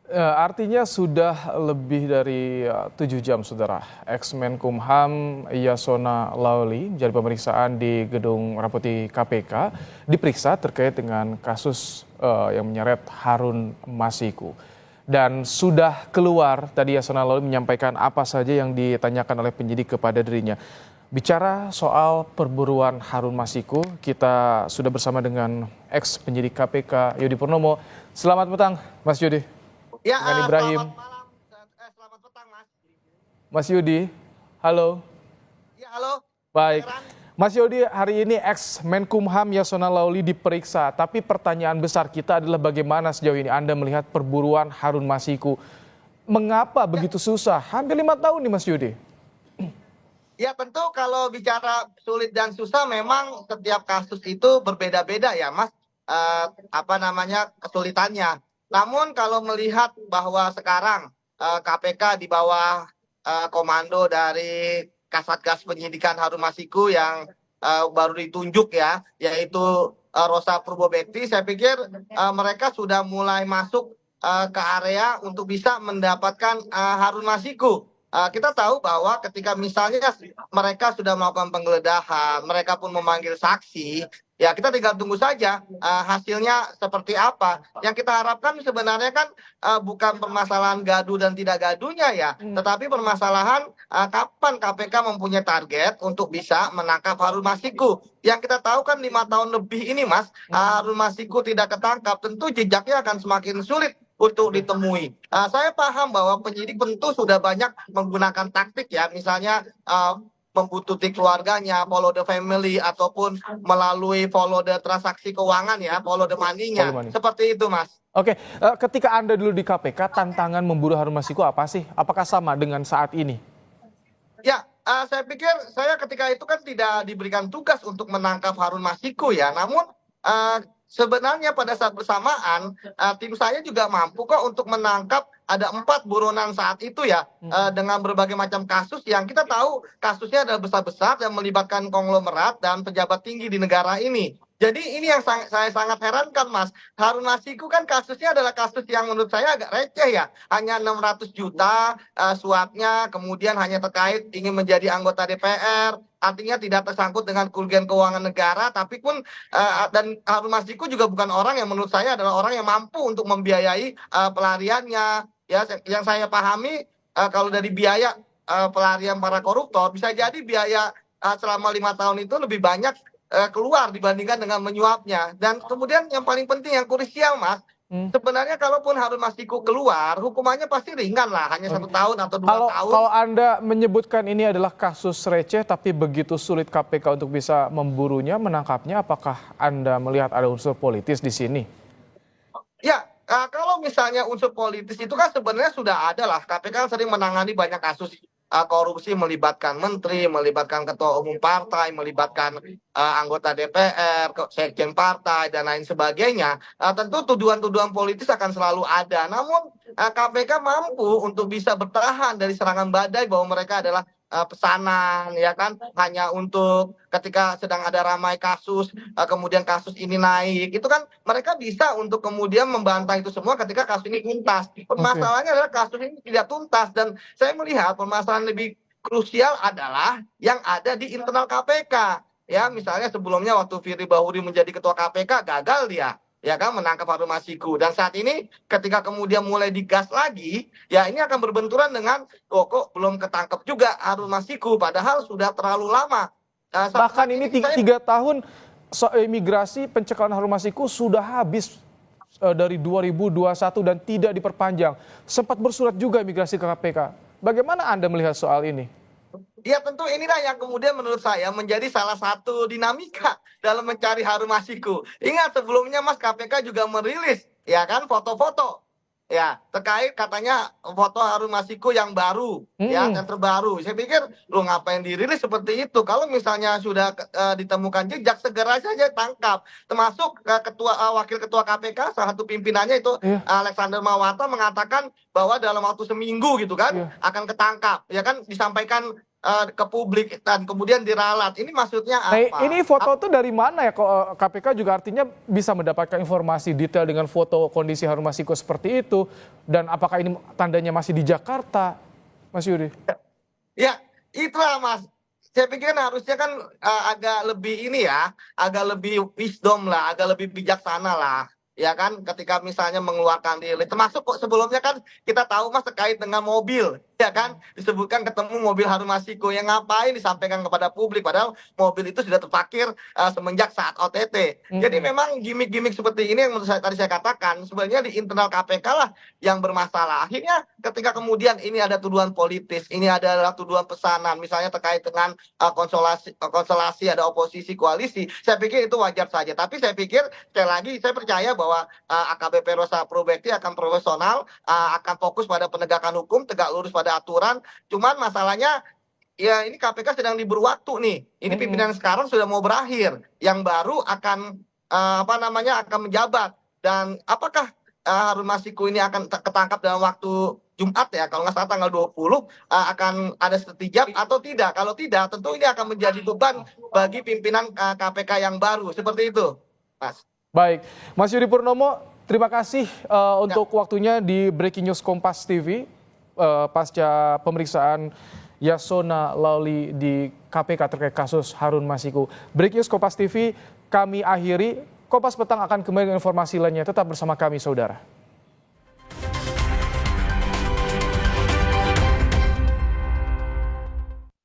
Artinya sudah lebih dari 7 jam, Saudara. Ex-Menkumham Yasona Lauli menjalani pemeriksaan di Gedung Merah Putih KPK, diperiksa terkait dengan kasus yang menyeret Harun Masiku. Dan sudah keluar, tadi Yasona Lauli menyampaikan apa saja yang ditanyakan oleh penyidik kepada dirinya. Bicara soal perburuan Harun Masiku, kita sudah bersama dengan ex-penyidik KPK Yudi Purnomo. Selamat petang, Mas Yudi. Ya, Dengan Ibrahim. selamat malam, selamat petang, Mas. Mas Yudi, halo. Ya, halo, Baik. kedengeran? Mas Yudi, hari ini ex-Menkumham Yasona Lauli diperiksa, tapi pertanyaan besar kita adalah bagaimana sejauh ini Anda melihat perburuan Harun Masiku. Mengapa begitu susah? Hampir 5 tahun nih Mas Yudi. Ya, tentu kalau bicara sulit dan susah memang setiap kasus itu berbeda-beda ya, Mas. Kesulitannya. Namun kalau melihat bahwa sekarang KPK di bawah komando dari Kasatgas Penyidikan Harun Masiku yang baru ditunjuk ya, yaitu Rosa Purwobekti, saya pikir mereka sudah mulai masuk ke area untuk bisa mendapatkan Harun Masiku. Kita tahu bahwa ketika misalnya mereka sudah melakukan penggeledahan, mereka pun memanggil saksi, ya kita tinggal tunggu saja hasilnya seperti apa. Yang kita harapkan sebenarnya kan bukan permasalahan gaduh dan tidak gaduhnya ya, tetapi permasalahan kapan KPK mempunyai target untuk bisa menangkap Harun Masiku. Yang kita tahu kan 5 tahun lebih ini, Mas, Harun Masiku tidak ketangkap, tentu jejaknya akan semakin sulit untuk ditemui. Saya paham bahwa penyidik tentu sudah banyak menggunakan taktik ya, misalnya membuntuti keluarganya, follow the family, ataupun melalui follow the transaksi keuangan ya, follow the money-nya. Seperti itu, Mas. Oke, ketika Anda dulu di KPK, tantangan memburu Harun Masiku apa sih? Apakah sama dengan saat ini? Ya, saya pikir saya ketika itu kan tidak diberikan tugas untuk menangkap Harun Masiku ya, namun sebenarnya pada saat bersamaan tim saya juga mampu kok untuk menangkap ada 4 buronan saat itu ya, dengan berbagai macam kasus yang kita tahu kasusnya adalah besar-besar yang melibatkan konglomerat dan pejabat tinggi di negara ini. Jadi ini yang saya sangat herankan, Mas. Harun Masiku kan kasusnya adalah kasus yang menurut saya agak receh ya. Hanya 600 juta suapnya, kemudian hanya terkait ingin menjadi anggota DPR. Artinya tidak tersangkut dengan kerugian keuangan negara, tapi pun dan Harun Masiku juga bukan orang yang menurut saya adalah orang yang mampu untuk membiayai pelariannya. Ya, yang saya pahami kalau dari biaya pelarian para koruptor, bisa jadi biaya selama 5 tahun itu lebih banyak keluar dibandingkan dengan menyuapnya. Dan kemudian yang paling penting, yang krusial, Mas, sebenarnya kalaupun Harun Masiku keluar, hukumannya pasti ringan lah, hanya 1 tahun atau 2 tahun. Kalau Anda menyebutkan ini adalah kasus receh, tapi begitu sulit KPK untuk bisa memburunya, menangkapnya, apakah Anda melihat ada unsur politis di sini? Ya, kalau misalnya unsur politis itu kan sebenarnya sudah ada lah. KPK kan sering menangani banyak kasus korupsi melibatkan menteri, melibatkan ketua umum partai, melibatkan anggota DPR, sekjen partai, dan lain sebagainya. Tentu tuduhan-tuduhan politis akan selalu ada. Namun KPK mampu untuk bisa bertahan dari serangan badai bahwa mereka adalah pesanan, ya kan, hanya untuk ketika sedang ada ramai kasus, kemudian kasus ini naik, itu kan mereka bisa untuk kemudian membantah itu semua ketika kasus ini tuntas. Permasalahannya adalah kasus ini tidak tuntas, dan saya melihat permasalahan lebih krusial adalah yang ada di internal KPK. Ya, misalnya sebelumnya waktu Firly Bahuri menjadi ketua KPK gagal dia, ya kan, menangkap Harun Masiku. Dan saat ini ketika kemudian mulai digas lagi, ya ini akan berbenturan dengan kok belum ketangkep juga Harun Masiku, padahal sudah terlalu lama. Bahkan ini 3 tahun imigrasi pencekalan Harun Masiku sudah habis dari 2021 dan tidak diperpanjang. Sempat bersurat juga imigrasi ke KPK. Bagaimana Anda melihat soal ini? Ya, tentu inilah yang kemudian menurut saya menjadi salah satu dinamika dalam mencari Harun Masiku. Ingat sebelumnya, Mas, KPK juga merilis ya kan foto-foto ya terkait katanya foto Harun Masiku yang baru, ya, yang terbaru. Saya pikir lu ngapain dirilis seperti itu? Kalau misalnya sudah ditemukan jejak, segera saja tangkap. Termasuk wakil ketua KPK, salah satu pimpinannya itu Alexander Mawata mengatakan bahwa dalam waktu seminggu gitu kan akan ketangkap, ya kan, disampaikan ke publik dan kemudian diralat. Ini maksudnya Nah, apa? ini foto tuh dari mana ya? Kok KPK juga artinya bisa mendapatkan informasi detail dengan foto kondisi Harun Masiku seperti itu, dan apakah ini tandanya masih di Jakarta, Mas Yudi? Ya, itulah Mas. Saya pikir kan harusnya kan agak lebih ini ya, agak lebih wisdom lah, agak lebih bijaksana lah. Ya kan, ketika misalnya mengeluarkan diri, termasuk kok sebelumnya kan kita tahu Mas terkait dengan mobil, ya kan, disebutkan ketemu mobil Harun Masiku, yang ngapain disampaikan kepada publik, padahal mobil itu sudah terparkir semenjak saat OTT. Jadi memang gimmick-gimmick seperti ini yang menurut saya tadi saya katakan sebenarnya di internal KPK lah yang bermasalah. Akhirnya ketika kemudian ini ada tuduhan politis, ini adalah tuduhan pesanan, misalnya terkait dengan konstelasi ada oposisi koalisi, saya pikir itu wajar saja. Tapi saya pikir sekali lagi saya percaya bahwa AKBP Rosa Probekti akan profesional, akan fokus pada penegakan hukum, tegak lurus pada aturan. Cuman masalahnya ya ini KPK sedang diburu waktu nih. Ini pimpinan sekarang sudah mau berakhir, yang baru akan akan menjabat. Dan apakah Harun Masiku ini akan ketangkap dalam waktu Jumat ya, kalau nggak salah tanggal 20 akan ada sertijab atau tidak. Kalau tidak, tentu ini akan menjadi beban bagi pimpinan KPK yang baru. Seperti itu, Mas. Baik, Mas Yudi Purnomo, terima kasih untuk waktunya di Breaking News Kompas TV pasca pemeriksaan Yasona Lawli di KPK terkait kasus Harun Masiku. Breaking News Kompas TV kami akhiri. Kompas Petang akan kembali dengan informasi lainnya. Tetap bersama kami, saudara.